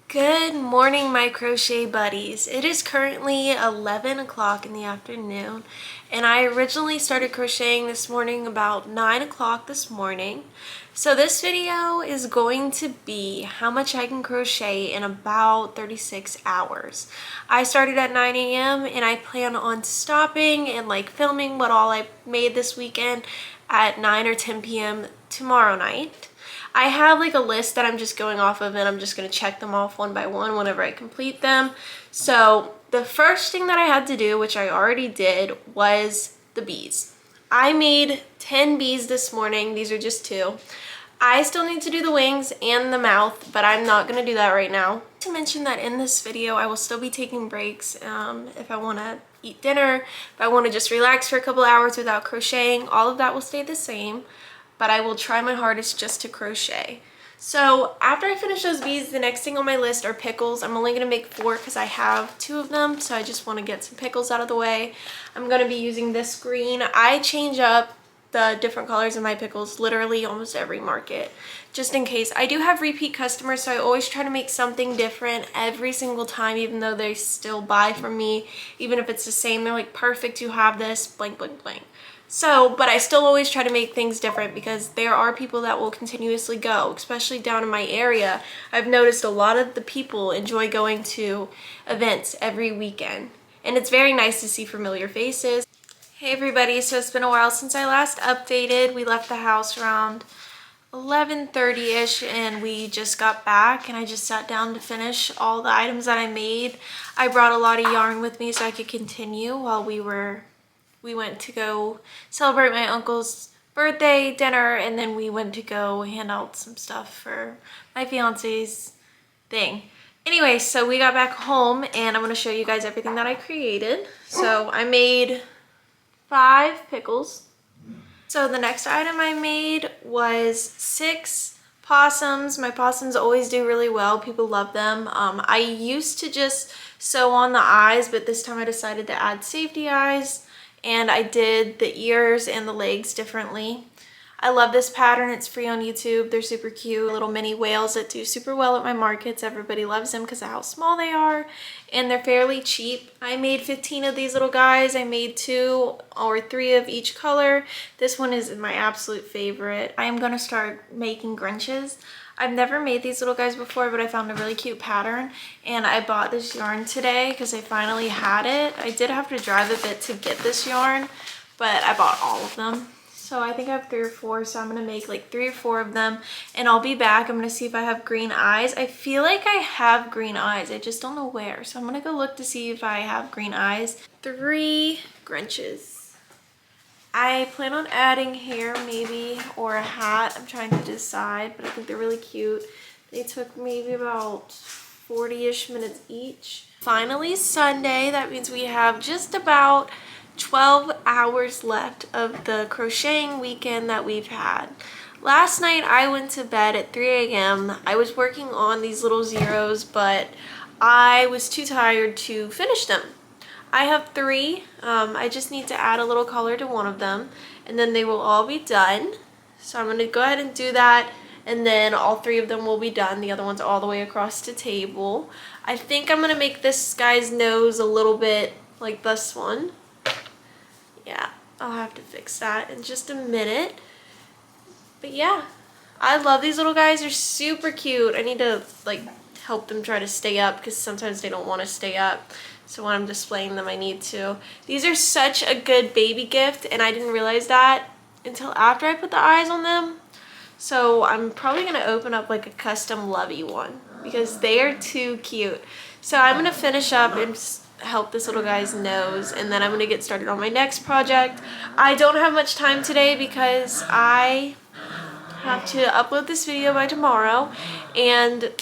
Good morning, my crochet buddies. It is currently 11 o'clock in the afternoon, and I originally started crocheting this morning about 9 o'clock this morning. So this video is going to be how much I can crochet in about 36 hours. I started at 9 a.m. and I plan on stopping and filming what all I made this weekend at 9 or 10 p.m. tomorrow night. I have a list that I'm just going off of, and I'm just going to check them off one by one whenever I complete them. So the first thing that I had to do, which I already did, was the bees. I made 10 bees this morning. These are just 2. I still need to do the wings and the mouth, but I'm not going to do that right now. To mention that in this video, I will still be taking breaks if I want to eat dinner, if I want to just relax for a couple hours without crocheting. All of that will stay the same, but I will try my hardest just to crochet. So after I finish those beads, the next thing on my list are pickles. I'm only going to make 4 because I have 2 of them, so I just want to get some pickles out of the way. I'm going to be using this green. I change up the different colors in my pickles literally almost every market, just in case. I do have repeat customers, so I always try to make something different every single time, even though they still buy from me. Even if it's the same, they're like, perfect, you have this, blank, blank, blank. So, but I still always try to make things different because there are people that will continuously go, especially down in my area. I've noticed a lot of the people enjoy going to events every weekend, and it's very nice to see familiar faces. Hey everybody, so it's been a while since I last updated. We left the house around 11:30ish and we just got back, and I just sat down to finish all the items that I made. I brought a lot of yarn with me so I could continue while we went to go celebrate my uncle's birthday dinner, and then we went to go hand out some stuff for my fiance's thing. Anyway, so we got back home and I'm going to show you guys everything that I created. So I made 5 pickles. So the next item I made was 6 possums. My possums always do really well. People love them. I used to just sew on the eyes, but this time I decided to add safety eyes, and I did the ears and the legs differently. I love this pattern. It's free on YouTube. They're super cute. Little mini whales that do super well at my markets. Everybody loves them because of how small they are, and they're fairly cheap. I made 15 of these little guys. I made 2 or 3 of each color. This one is my absolute favorite. I am going to start making Grinches. I've never made these little guys before, but I found a really cute pattern, and I bought this yarn today because I finally had it. I did have to drive a bit to get this yarn, but I bought all of them. So I think I have 3 or 4, so I'm going to make 3 or 4 of them, and I'll be back. I'm going to see if I have green eyes. I feel like I have green eyes. I just don't know where. So I'm going to go look to see if I have green eyes. 3 Grinches. I plan on adding hair maybe, or a hat. I'm trying to decide, but I think they're really cute. They took maybe about 40-ish minutes each. Finally Sunday. That means we have just about 12 hours left of the crocheting weekend that we've had. Last night I went to bed at 3 a.m. I was working on these little zeros, but I was too tired to finish them. I have 3. I just need to add a little color to one of them, and then they will all be done. So I'm going to go ahead and do that, and then all 3 of them will be done. The other one's all the way across the table. I think I'm going to make this guy's nose a little bit like this one. Yeah, I'll have to fix that in just a minute. But yeah, I love these little guys. They're super cute. I need to help them try to stay up because sometimes they don't want to stay up. So when I'm displaying them, I need to. These are such a good baby gift, and I didn't realize that until after I put the eyes on them. So I'm probably going to open up a custom lovey one because they are too cute. So I'm going to finish up and help this little guy's nose, and then I'm going to get started on my next project. I don't have much time today because I have to upload this video by tomorrow, and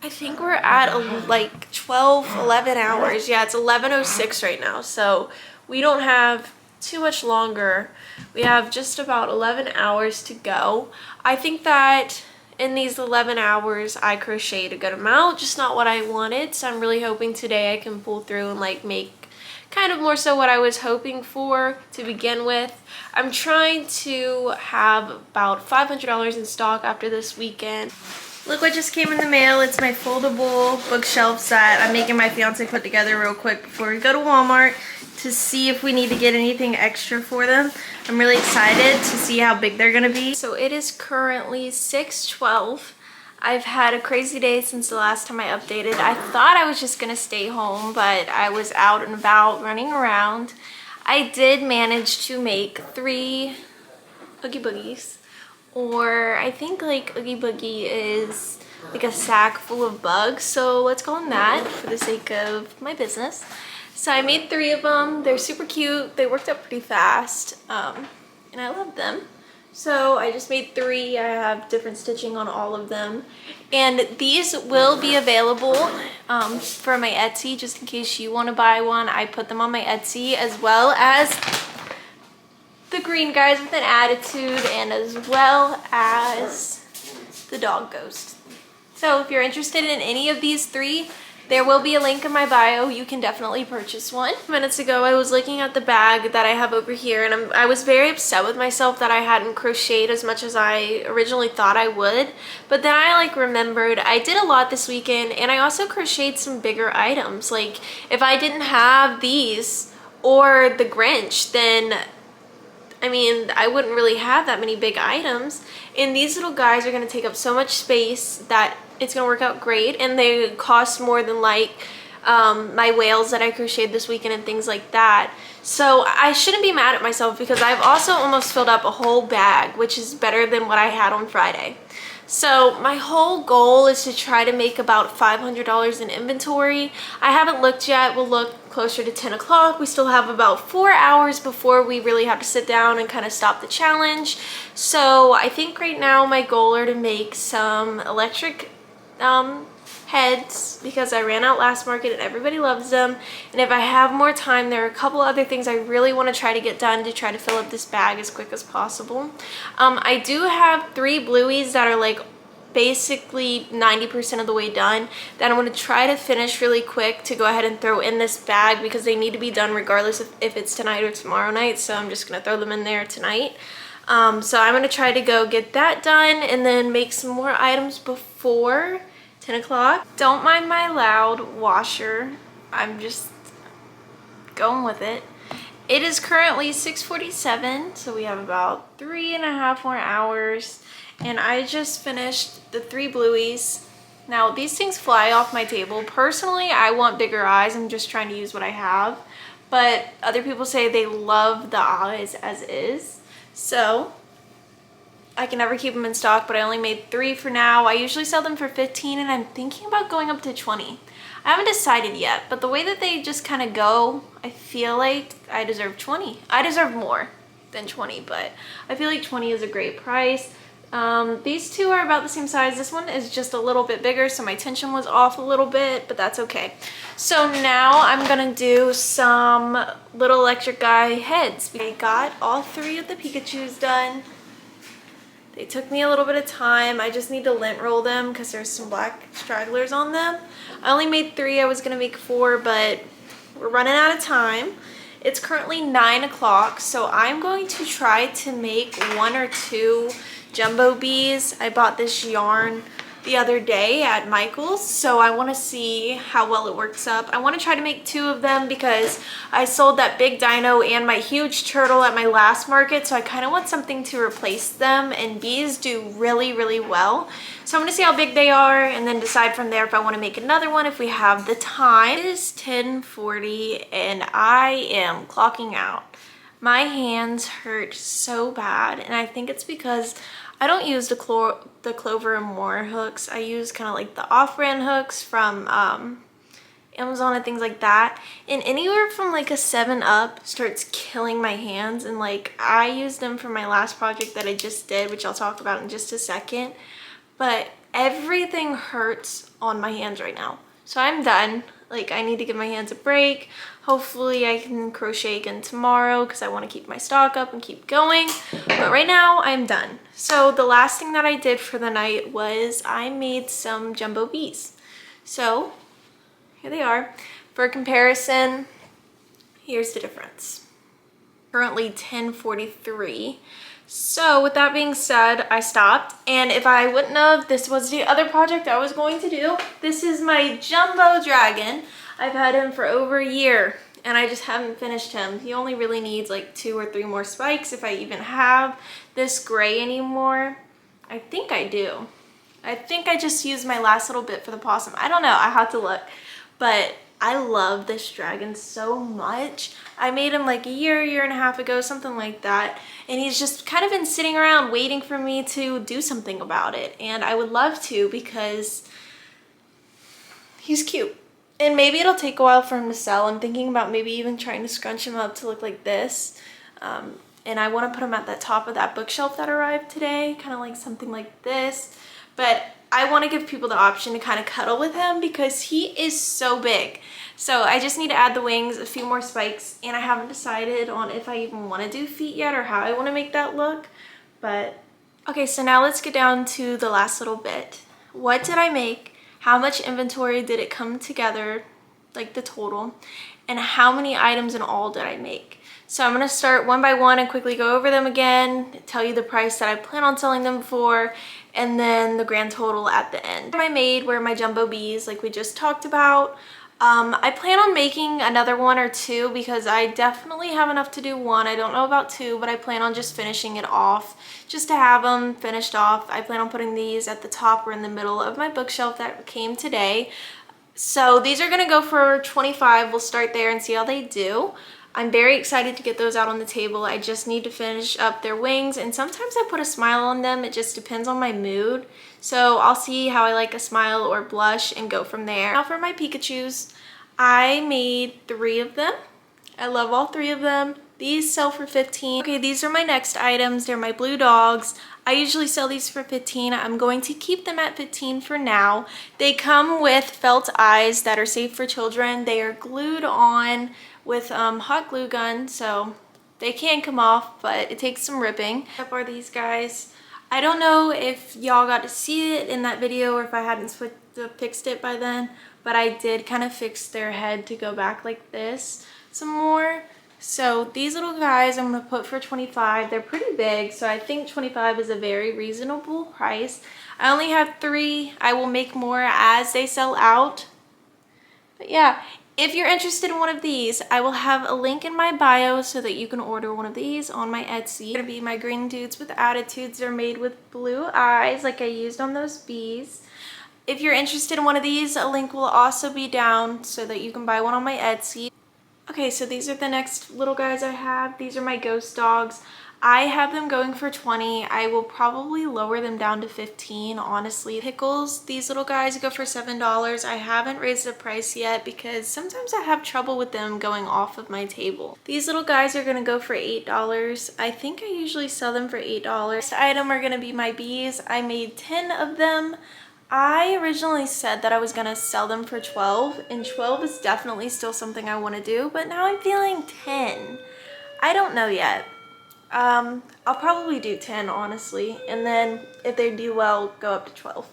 I think we're at 11 hours. Yeah, it's 11:06 right now, so we don't have too much longer. We have just about 11 hours to go. I think that in these 11 hours I crocheted a good amount, just not what I wanted, so I'm really hoping today I can pull through and make kind of more so what I was hoping for to begin with. I'm trying to have about $500 in stock after this weekend. Look what just came in the mail. It's my foldable bookshelf set. I'm making my fiance put together real quick before we go to Walmart to see if we need to get anything extra for them. I'm really excited to see how big they're gonna be. So it is currently 6:12. I've had a crazy day since the last time I updated. I thought I was just gonna stay home, but I was out and about running around. I did manage to make 3 Oogie Boogies. Or I think like Oogie Boogie is like a sack full of bugs, so let's call them that for the sake of my business. So I made 3 of them. They're super cute. They worked out pretty fast, and I love them. So I just made 3. I have different stitching on all of them, and these will be available for my Etsy, just in case you want to buy one. I put them on my Etsy, as well as the green guys with an attitude, and as well as the dog ghost. So if you're interested in any of these 3, there will be a link in my bio. You can definitely purchase one. Minutes ago, I was looking at the bag that I have over here, and I was very upset with myself that I hadn't crocheted as much as I originally thought I would. But then I remembered I did a lot this weekend, and I also crocheted some bigger items. Like if I didn't have these or the Grinch, then I mean, I wouldn't really have that many big items. And these little guys are gonna take up so much space that it's gonna work out great. And they cost more than like my whales that I crocheted this weekend and things like that. So I shouldn't be mad at myself, because I've also almost filled up a whole bag, which is better than what I had on Friday. So my whole goal is to try to make about $500 in inventory. I haven't looked yet. We'll look closer to 10 o'clock. We still have about 4 hours before we really have to sit down and kind of stop the challenge. So I think right now my goal are to make some electric heads, because I ran out last market and everybody loves them. And if I have more time, there are a couple other things I really want to try to get done to try to fill up this bag as quick as possible. I do have 3 blueies that are like basically 90% of the way done that I'm going to try to finish really quick to go ahead and throw in this bag, because they need to be done regardless of if it's tonight or tomorrow night. So I'm just going to throw them in there tonight. So I'm going to try to go get that done and then make some more items before 10 o'clock. Don't mind my loud washer. I'm just going with it. It is currently 6:47, so we have about 3.5 more hours. And I just finished the 3 blueies. Now these things fly off my table. Personally, I want bigger eyes. I'm just trying to use what I have. But other people say they love the eyes as is. So I can never keep them in stock, but I only made 3 for now. I usually sell them for 15, and I'm thinking about going up to 20. I haven't decided yet, but the way that they just kind of go, I feel like I deserve 20. I deserve more than 20, but I feel like 20 is a great price. These 2 are about the same size. This one is just a little bit bigger, so my tension was off a little bit, but that's okay. So now I'm gonna do some little electric guy heads. I got all 3 of the Pikachus done. They took me a little bit of time. I just need to lint roll them because there's some black stragglers on them. I only made 3. I was gonna make 4, but we're running out of time. It's currently 9 o'clock, so I'm going to try to make 1 or 2 jumbo bees. I bought this yarn the other day at Michael's, so I want to see how well it works up. I want to try to make 2 of them because I sold that big dino and my huge turtle at my last market, so I kind of want something to replace them, and bees do really, really well. So I'm going to see how big they are and then decide from there if I want to make another one if we have the time. It is 10:40 and I am clocking out. My hands hurt so bad, and I think it's because I don't use the Clover and More hooks. I use kind of like the off-brand hooks from Amazon and things like that. And anywhere from like a 7-Up starts killing my hands. And like I used them for my last project that I just did, which I'll talk about in just a second. But everything hurts on my hands right now. So I'm done. Like I need to give my hands a break. Hopefully I can crochet again tomorrow because I want to keep my stock up and keep going. But right now I'm done. So the last thing that I did for the night was I made some jumbo bees. So here they are. For comparison, Here's the difference. Currently 10:43. So with that being said, I stopped, and if I wouldn't have, this was the other project I was going to do. This is my jumbo dragon. I've had him for over a year and I just haven't finished him. He only really needs like 2 or 3 more spikes, if I even have this gray anymore. I think I do. I think I just used my last little bit for the possum. I don't know, I have to look. But I love this dragon so much. I made him like a year and a half ago, something like that. And he's just kind of been sitting around waiting for me to do something about it. And I would love to, because he's cute. And maybe it'll take a while for him to sell. I'm thinking about maybe even trying to scrunch him up to look like this. And I want to put him at the top of that bookshelf that arrived today, kind of like something like this. But I want to give people the option to kind of cuddle with him because he is so big. So I just need to add the wings, a few more spikes, and I haven't decided on if I even want to do feet yet or how I want to make that look. But okay, so now let's get down to the last little bit. What did I make? How much inventory did it come together, like the total? And how many items in all did I make? So I'm going to start one by one and quickly go over them again, tell you the price that I plan on selling them for, and then the grand total at the end. I made were my jumbo bees, like we just talked about. I plan on making another 1 or 2 because I definitely have enough to do 1. I don't know about 2, but I plan on just finishing it off just to have them finished off. I plan on putting these at the top or in the middle of my bookshelf that came today. So these are going to go for $25. We'll start there and see how they do. I'm very excited to get those out on the table. I just need to finish up their wings, and sometimes I put a smile on them. It just depends on my mood. So I'll see how I like a smile or blush and go from there. Now for my Pikachus, I made 3 of them. I love all 3 of them. These sell for $15. Okay, these are my next items. They're my blue dogs. I usually sell these for $15. I'm going to keep them at $15 for now. They come with felt eyes that are safe for children. They are glued on with hot glue gun, so they can come off, but it takes some ripping. Up are these guys. I don't know if y'all got to see it in that video or if I hadn't fixed it by then, but I did kind of fix their head to go back like this some more. So these little guys I'm going to put for $25. They're pretty big, so I think $25 is a very reasonable price. I only have 3. I will make more as they sell out. But yeah, if you're interested in one of these, I will have a link in my bio so that you can order one of these on my Etsy. It's going to be my green dudes with attitudes. They're made with blue eyes like I used on those bees. If you're interested in one of these, a link will also be down so that you can buy one on my Etsy. Okay, so these are the next little guys I have. These are my ghost dogs. I have them going for $20. I will probably lower them down to $15, honestly. Pickles, these little guys go for $7. I haven't raised the price yet because sometimes I have trouble with them going off of my table. These little guys are gonna go for $8. I think I usually sell them for $8. This item are gonna be my bees. I made 10 of them. I originally said that I was gonna sell them for $12, and $12 is definitely still something I wanna do, but now I'm feeling 10. I don't know yet. I'll probably do 10, honestly, and then if they do well, go up to 12.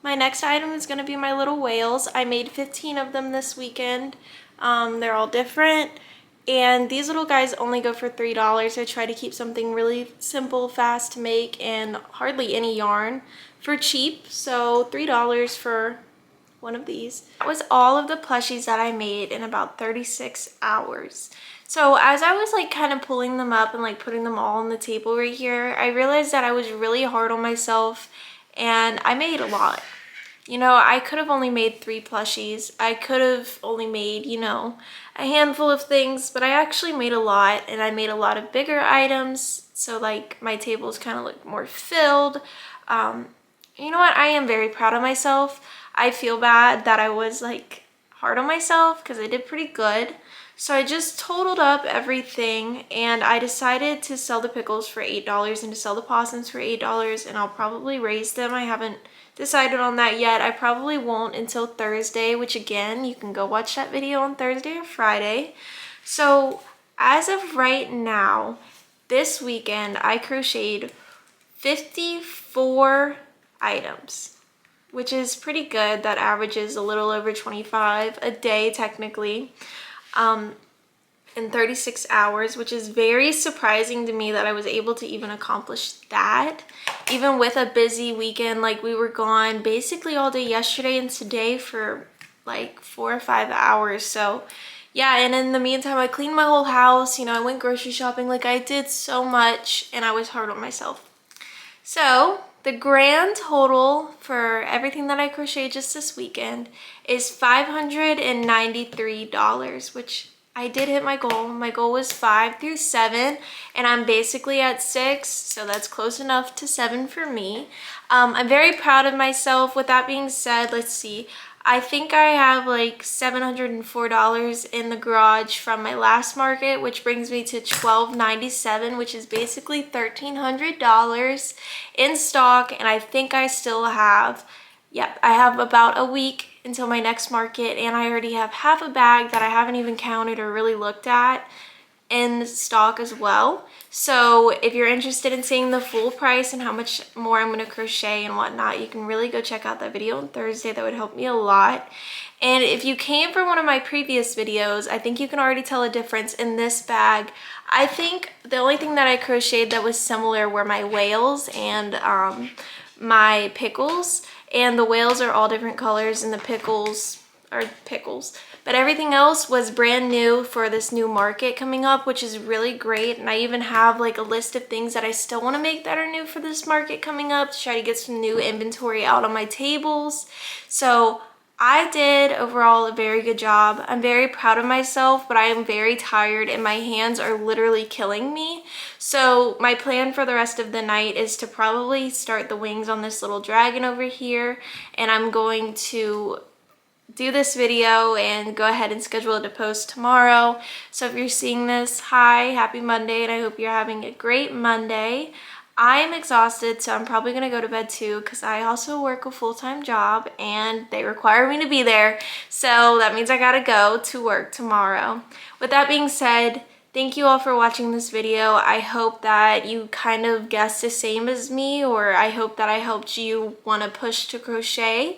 My next item is going to be my little whales. I made 15 of them this weekend. They're all different, and these little guys only go for $3. I try to keep something really simple, fast to make, and hardly any yarn for cheap, so $3 for one of these. That was all of the plushies that I made in about 36 hours. So as I was like kind of pulling them up and like putting them all on the table right here, I realized that I was really hard on myself and I made a lot. You know, I could have only made 3 plushies. I could have only made, you know, a handful of things, but I actually made a lot, and I made a lot of bigger items. So like my tables kind of look more filled. You know what? I am very proud of myself. I feel bad that I was like hard on myself because I did pretty good. So I just totaled up everything, and I decided to sell the pickles for $8 and to sell the possums for $8, and I'll probably raise them. I haven't decided on that yet. I probably won't until Thursday, which again, you can go watch that video on Thursday or Friday. So as of right now, this weekend, I crocheted 54 items, which is pretty good. That averages a little over 25 a day technically. in 36 hours, which is very surprising to me that I was able to even accomplish that. Even with a busy weekend, like we were gone basically all day yesterday and today for like 4 or 5 hours. So yeah, and in the meantime, I cleaned my whole house. You know, I went grocery shopping. Like I did so much and I was hard on myself. So the grand total for everything that I crocheted just this weekend is $593, which I did hit my goal. My goal was 5 through 7, and I'm basically at 6, so that's close enough to 7 for me. I'm very proud of myself. With that being said, let's see. I think I have like $704 in the garage from my last market, which brings me to $1,297, which is basically $1,300 in stock. And I think I still have, yep, I have about a week until my next market, and I already have half a bag that I haven't even counted or really looked at in stock as well. So if you're interested in seeing the full price and how much more I'm going to crochet and whatnot, you can really go check out that video on Thursday. That would help me a lot. And if you came from one of my previous videos, I think you can already tell a difference in this bag. I think the only thing that I crocheted that was similar were my whales and my pickles. And the whales are all different colors and the pickles are pickles. But everything else was brand new for this new market coming up, which is really great. And I even have like a list of things that I still want to make that are new for this market coming up to try to get some new inventory out on my tables. So I did overall a very good job. I'm very proud of myself, but I am very tired and my hands are literally killing me. So my plan for the rest of the night is to probably start the wings on this little dragon over here, and I'm going to do this video and go ahead and schedule it to post tomorrow. So if you're seeing this, hi, happy Monday, and I hope you're having a great Monday. I am exhausted, so I'm probably gonna go to bed too, because I also work a full-time job and they require me to be there. So that means I gotta go to work tomorrow. With that being said, thank you all for watching this video. I hope that you kind of guessed the same as me, or I hope that I helped you want to push to crochet.